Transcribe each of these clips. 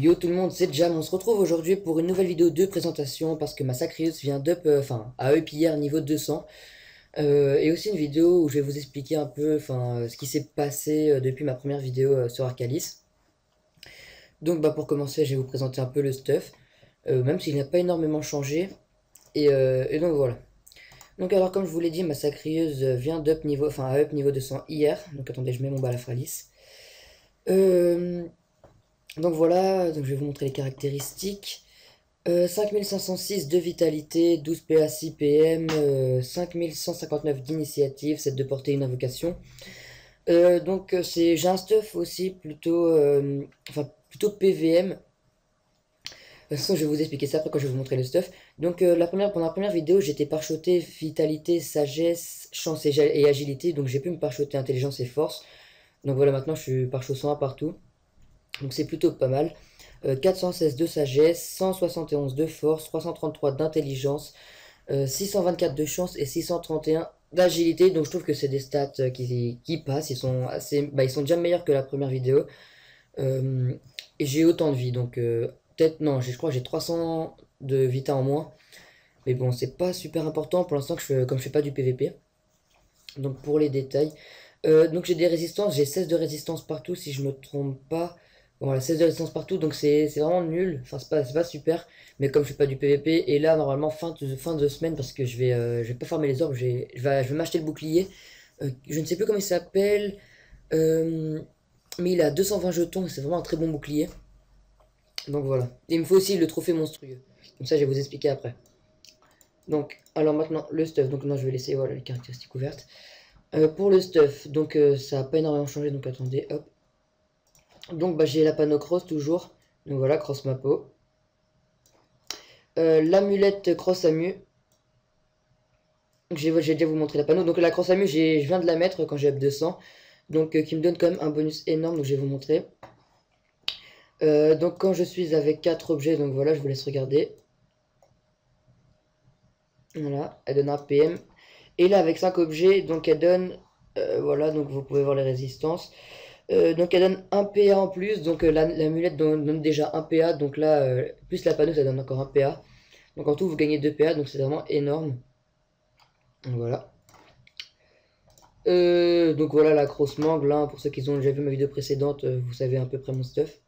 Yo tout le monde, c'est Jam, on se retrouve aujourd'hui pour une nouvelle vidéo de présentation parce que ma sacrieuse vient d'up, a up hier niveau 200. Et aussi une vidéo où je vais vous expliquer un peu ce qui s'est passé depuis ma première vidéo sur Arcalis. Donc pour commencer, je vais vous présenter un peu le stuff, même s'il n'a pas énormément changé. Et donc voilà. Donc alors comme je vous l'ai dit, ma sacrieuse vient d'up niveau, a up niveau 200 hier. Donc attendez, je mets mon balafralis. Euh, donc voilà, donc je vais vous montrer les caractéristiques. 5506 de vitalité, 12 PA, 6 PM, 5159 d'initiative, 7 de portée, une invocation. J'ai un stuff aussi plutôt PVM. De toute façon, je vais vous expliquer ça après quand je vais vous montrer le stuff. Donc pendant la première vidéo, j'étais parchoté vitalité, sagesse, chance et agilité. Donc j'ai pu me parchoter intelligence et force. Donc voilà, maintenant je suis parchot 101 partout. Donc c'est plutôt pas mal. 416 de sagesse, 171 de force, 333 d'intelligence, 624 de chance et 631 d'agilité. Donc je trouve que c'est des stats qui passent. Ils sont déjà meilleurs que la première vidéo. Et j'ai autant de vie. Donc peut-être non, je crois que j'ai 300 de vita en moins. Mais bon, c'est pas super important pour l'instant comme je fais pas du PVP. Donc pour les détails. Donc j'ai des résistances, j'ai 16 de résistance partout si je me trompe pas. Bon, voilà, 16 de résistance partout, donc c'est vraiment nul. Enfin, c'est pas super. Mais comme je fais pas du PVP, et là, normalement, fin de semaine, parce que je vais pas farmer les orbes, je vais m'acheter le bouclier. Je ne sais plus comment il s'appelle. euh, mais il a 220 jetons, c'est vraiment un très bon bouclier. Donc voilà. Et il me faut aussi le trophée monstrueux. Comme ça, je vais vous expliquer après. Donc, alors maintenant, le stuff. Donc, non, je vais laisser voilà, les caractéristiques ouvertes. Pour le stuff, donc ça n'a pas énormément changé, donc attendez, hop. Donc j'ai la panneau cross toujours, donc voilà, cross ma peau. L'amulette cross amu, j'ai déjà vous montré la panneau, donc la cross amu, je viens de la mettre quand j'ai up 200, donc qui me donne quand même un bonus énorme, donc je vais vous montrer. Donc quand je suis avec 4 objets, donc voilà, je vous laisse regarder. Voilà, elle donne un PM. Et là avec 5 objets, donc elle donne, voilà, donc vous pouvez voir les résistances. Donc elle donne un PA en plus, donc l'amulette donne déjà un PA, donc là, plus la panneau ça donne encore un PA. Donc en tout vous gagnez 2 PA, donc c'est vraiment énorme. Donc voilà. Donc voilà la grosse mangle, hein, pour ceux qui ont déjà vu ma vidéo précédente, vous savez à peu près mon stuff.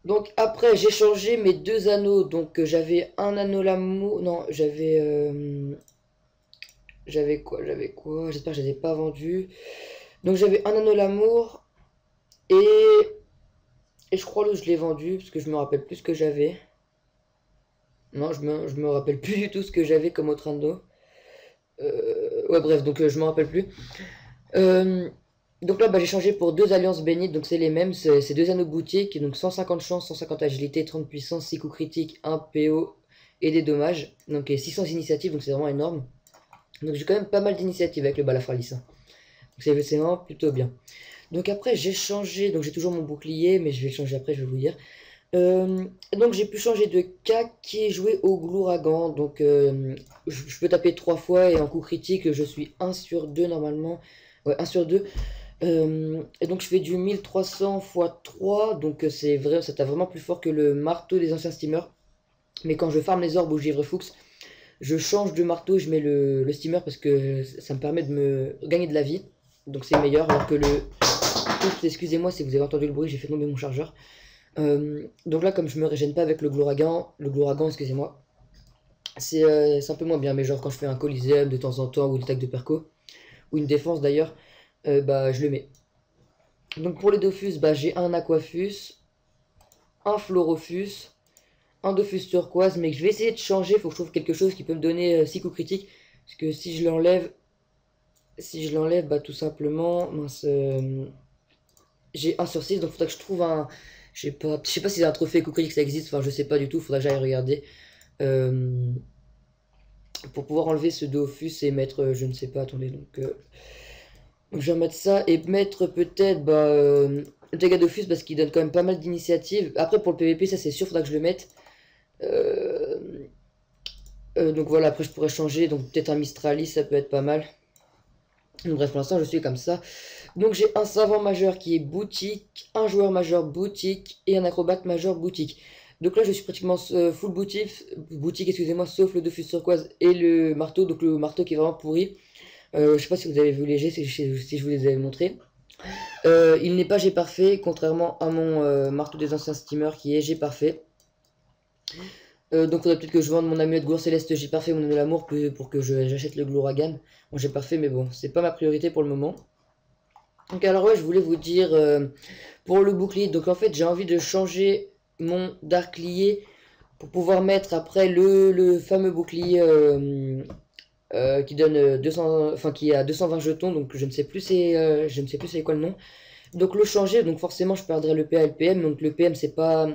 Donc après j'ai changé mes deux anneaux, donc j'avais un anneau l'amour, non j'avais quoi, j'espère que je les ai pas vendus. Donc j'avais un anneau l'amour et je crois que je l'ai vendu parce que je me rappelle plus ce que j'avais. Non, je me rappelle plus du tout ce que j'avais comme autre anneau. Ouais, bref, donc je me rappelle plus. Euh, donc là, j'ai changé pour deux alliances bénites, donc c'est les mêmes, c'est deux anneaux boutiques, donc 150 chance, 150 agilité, 30 puissance, 6 coups critiques, 1 PO et des dommages. Donc et 600 initiatives, donc c'est vraiment énorme. Donc j'ai quand même pas mal d'initiatives avec le balafralis. Hein. Donc c'est vraiment plutôt bien. Donc après j'ai changé, donc j'ai toujours mon bouclier, mais je vais le changer après, je vais vous dire. Donc j'ai pu changer de cas qui est joué au Glouragan. Donc je peux taper 3 fois et en coup critique je suis 1 sur 2 normalement. Ouais, 1 sur 2. Et donc je fais du 1300 x 3. Donc c'est vrai, ça tape vraiment plus fort que le marteau des anciens steamers. Mais quand je farm les orbes au givre fuchs, je change de marteau, je mets le steamer parce que ça me permet de me gagner de la vie. Donc c'est meilleur alors que le... Oups, excusez-moi si vous avez entendu le bruit, j'ai fait tomber mon chargeur. Donc là, comme je me régène pas avec le Glouragan, excusez-moi, c'est un peu moins bien. Mais genre quand je fais un Coliseum de temps en temps ou une attaque de perco, ou une défense d'ailleurs, je le mets. Donc pour les Dofus, j'ai un Aquafus, un Florofus, un Dofus turquoise, mais je vais essayer de changer, faut que je trouve quelque chose qui peut me donner 6 coups critiques. Parce que si je l'enlève, tout simplement, mince, j'ai 1 sur 6, donc faudrait que je trouve un... Je sais pas si c'est un trophée coup critique ça existe, enfin je sais pas du tout, faudrait que j'aille regarder. Euh, pour pouvoir enlever ce Dofus et mettre, je ne sais pas, attendez, donc je vais remettre ça et mettre peut-être le dégât Dofus parce qu'il donne quand même pas mal d'initiatives. Après pour le PVP, ça c'est sûr, faudra que je le mette. Euh, donc voilà, après je pourrais changer, donc peut-être un Mistralis, ça peut être pas mal. Donc bref, pour l'instant je suis comme ça. Donc j'ai un savant majeur qui est boutique, un joueur majeur boutique et un acrobate majeur boutique. Donc là je suis pratiquement full boutique excusez-moi, sauf le Dofus turquoise et le marteau, donc le marteau qui est vraiment pourri. Je sais pas si vous avez vu les jets, si je vous les avais montrés. Il n'est pas G parfait, contrairement à mon marteau des anciens steamers qui est G parfait. Donc faudrait peut-être que je vende mon amulette Gour Céleste G parfait, mon anneau de l'amour, pour que j'achète le Glouragan. Bon, G parfait, mais bon, c'est pas ma priorité pour le moment. Donc alors ouais, je voulais vous dire pour le bouclier, donc en fait j'ai envie de changer mon Darklier pour pouvoir mettre après le fameux bouclier qui donne 200, enfin qui a 220 jetons, donc je ne sais plus c'est quoi le nom. Donc le changer, donc forcément je perdrai le PA et le PM, donc le PM c'est pas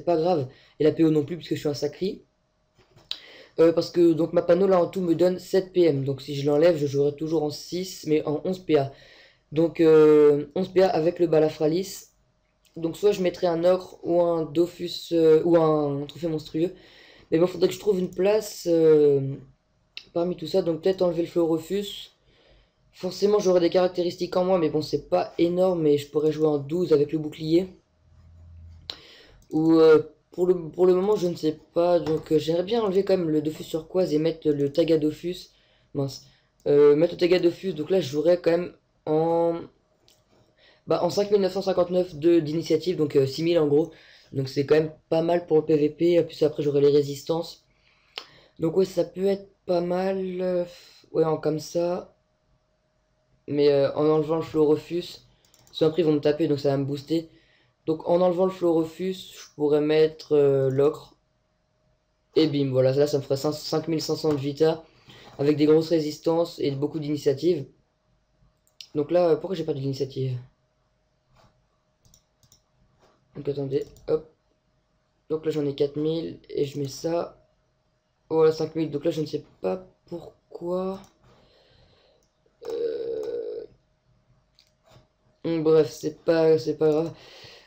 grave, et la PO non plus puisque je suis un sacri. Parce que donc ma panneau là en tout me donne 7 PM, donc si je l'enlève je jouerai toujours en 6 mais en 11 PA. Donc 11 PA avec le Balafralis. Donc soit je mettrai un ogre ou un Dofus ou un trophée monstrueux. Mais bon, faudrait que je trouve une place parmi tout ça. Donc peut-être enlever le Florofus. Forcément j'aurai des caractéristiques en moins, mais bon c'est pas énorme. Mais je pourrais jouer en 12 avec le bouclier. Ou pour le moment je ne sais pas. Donc j'aimerais bien enlever quand même le Dofus turquoise et mettre le Tagadofus. Mince. Mettre le Tagadofus. Donc là je jouerais quand même en 5959 d'initiative, donc 6000 en gros. Donc c'est quand même pas mal pour le PVP. Puis après j'aurai les résistances. Donc ouais, ça peut être pas mal. Ouais, comme ça. Mais en enlevant le Florofus. Parce qu'après ils vont me taper, donc ça va me booster. Donc en enlevant le Florofus, je pourrais mettre l'ocre. Et bim, voilà, là ça me ferait 5500 de vita. Avec des grosses résistances et beaucoup d'initiative. Donc là, pourquoi j'ai pas d'initiative? Donc attendez, hop. Donc là j'en ai 4000 et je mets ça. Voilà 5000. Donc là je ne sais pas pourquoi. Bref, c'est pas grave.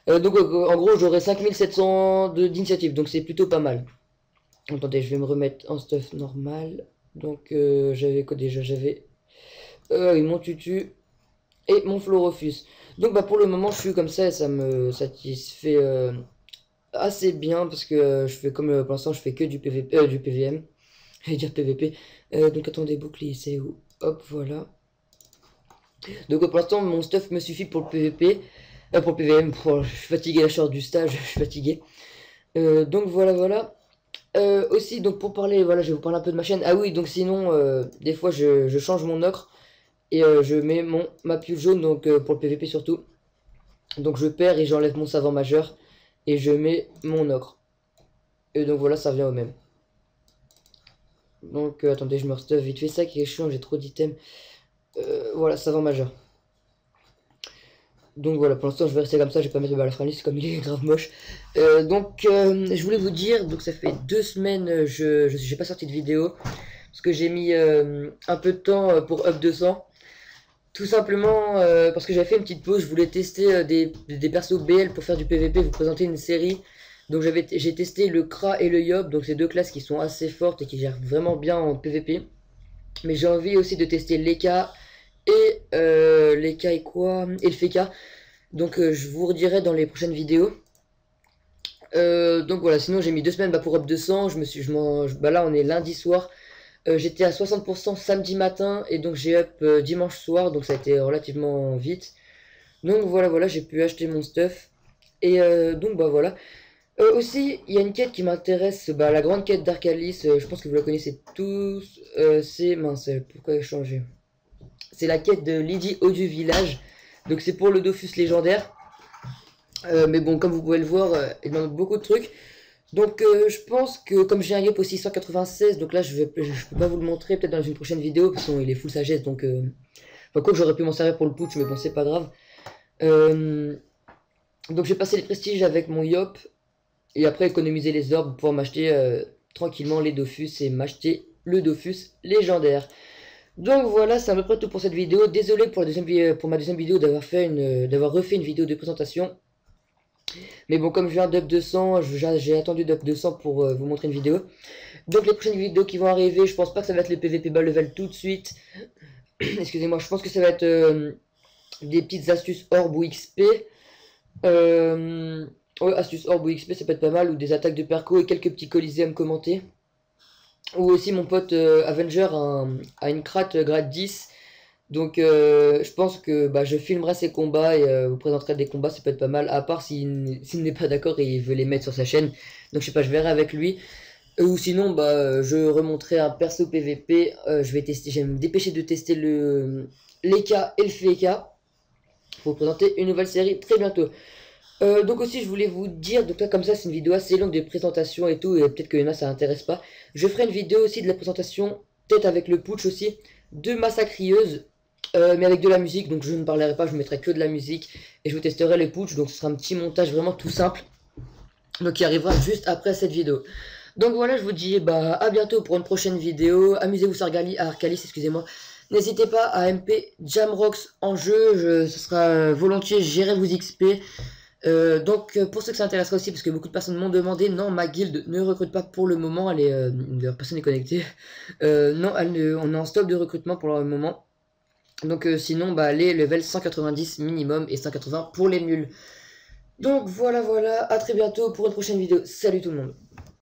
Donc en gros j'aurai 5700 d'initiative. Donc c'est plutôt pas mal. Attendez, je vais me remettre en stuff normal. Donc j'avais quoi déjà? J'avais mon tutu et mon Florofus. Donc bah pour le moment je suis comme ça et ça me satisfait assez bien parce que je fais comme pour l'instant je fais que du PVP, du PVM. Je vais dire PVP. Donc attendez, bouclier c'est où? Hop, voilà. Donc pour l'instant mon stuff me suffit pour le PVP. Pour le PVM, je suis fatigué, là je sors du stage, je suis fatigué. Donc voilà. Aussi donc pour parler, voilà, je vais vous parler un peu de ma chaîne. Ah oui, donc sinon des fois je change mon ocre. Et je mets ma pile jaune, donc pour le PVP surtout. Donc je perds et j'enlève mon savant majeur. Et je mets mon ocre. Et donc voilà, ça revient au même. Donc attendez, je me restuff vite fait ça qui est chiant, j'ai trop d'items. Voilà, savant majeur. Donc voilà, pour l'instant je vais rester comme ça, je vais pas mettre le balafralis comme il est grave moche. Donc je voulais vous dire, donc ça fait 2 semaines, j'ai pas sorti de vidéo. Parce que j'ai mis un peu de temps pour Up 200. Tout simplement parce que j'avais fait une petite pause, je voulais tester des persos BL pour faire du PVP, vous présenter une série. Donc j'ai testé le Kra et le Yob, donc c'est deux classes qui sont assez fortes et qui gèrent vraiment bien en PVP. Mais j'ai envie aussi de tester l'Eka et l'Eka et quoi? Et le Feka. Donc je vous redirai dans les prochaines vidéos. Donc voilà, sinon j'ai mis 2 semaines pour Up 200, là on est lundi soir. J'étais à 60% samedi matin et donc j'ai up dimanche soir, donc ça a été relativement vite. Donc voilà, j'ai pu acheter mon stuff. Et donc bah voilà. Aussi, il y a une quête qui m'intéresse, la grande quête d'Arcalis, je pense que vous la connaissez tous. C'est, mince, pourquoi j'ai changé? C'est la quête de Lydie Haut du village. Donc c'est pour le Dofus légendaire. Mais bon, comme vous pouvez le voir, il demande beaucoup de trucs. Donc je pense que comme j'ai un yop aussi 196, donc là je peux pas vous le montrer, peut-être dans une prochaine vidéo, parce qu'il est full sagesse, donc enfin quoi que j'aurais pu m'en servir pour le putsch, mais bon c'est pas grave. Donc j'ai passé les prestiges avec mon yop, et après économiser les orbes pour pouvoir m'acheter tranquillement les Dofus et m'acheter le Dofus légendaire. Donc voilà, c'est à peu près tout pour cette vidéo. Désolé pour ma deuxième vidéo d'avoir refait une vidéo de présentation. Mais bon, comme je viens d'Up 200, j'ai attendu d'Up 200 pour vous montrer une vidéo. Donc les prochaines vidéos qui vont arriver, je pense pas que ça va être les PVP bas level tout de suite. Excusez-moi, je pense que ça va être des petites astuces orb ou XP. Ouais, astuces orb ou XP, ça peut être pas mal. Ou des attaques de perco et quelques petits coliséums commentés. Ou aussi mon pote Avenger a une crate grade 10. Donc je pense que bah, je filmerai ses combats et vous présenterai des combats, ça peut être pas mal. À part s'il n'est pas d'accord et il veut les mettre sur sa chaîne. Donc je sais pas, je verrai avec lui. Ou sinon, bah, je remonterai un perso PVP. Je vais tester, je vais me dépêcher de tester l'EK et le FEK pour vous présenter une nouvelle série très bientôt. Donc aussi, je voulais vous dire, donc là comme ça, c'est une vidéo assez longue de présentation et tout, et peut-être que y en a ça intéresse pas. Je ferai une vidéo aussi de la présentation, peut-être avec le putsch aussi, de Massacrieuse, mais avec de la musique. Donc je ne parlerai pas, je mettrai que de la musique et je vous testerai le putsch. Donc ce sera un petit montage vraiment tout simple, donc qui arrivera juste après cette vidéo. Donc voilà, je vous dis bah à bientôt pour une prochaine vidéo. Amusez-vous sur Arcalis, excusez-moi. N'hésitez pas à MP Jamrox en jeu, ce sera volontiers, j'irai vous XP. Donc pour ceux que ça intéressera aussi, parce que beaucoup de personnes m'ont demandé, non, ma guilde ne recrute pas pour le moment, elle est, personne n'est connectée. Non, on est en stop de recrutement pour le moment. Donc sinon, bah les level 190 minimum et 180 pour les nuls. Donc voilà, à très bientôt pour une prochaine vidéo. Salut tout le monde.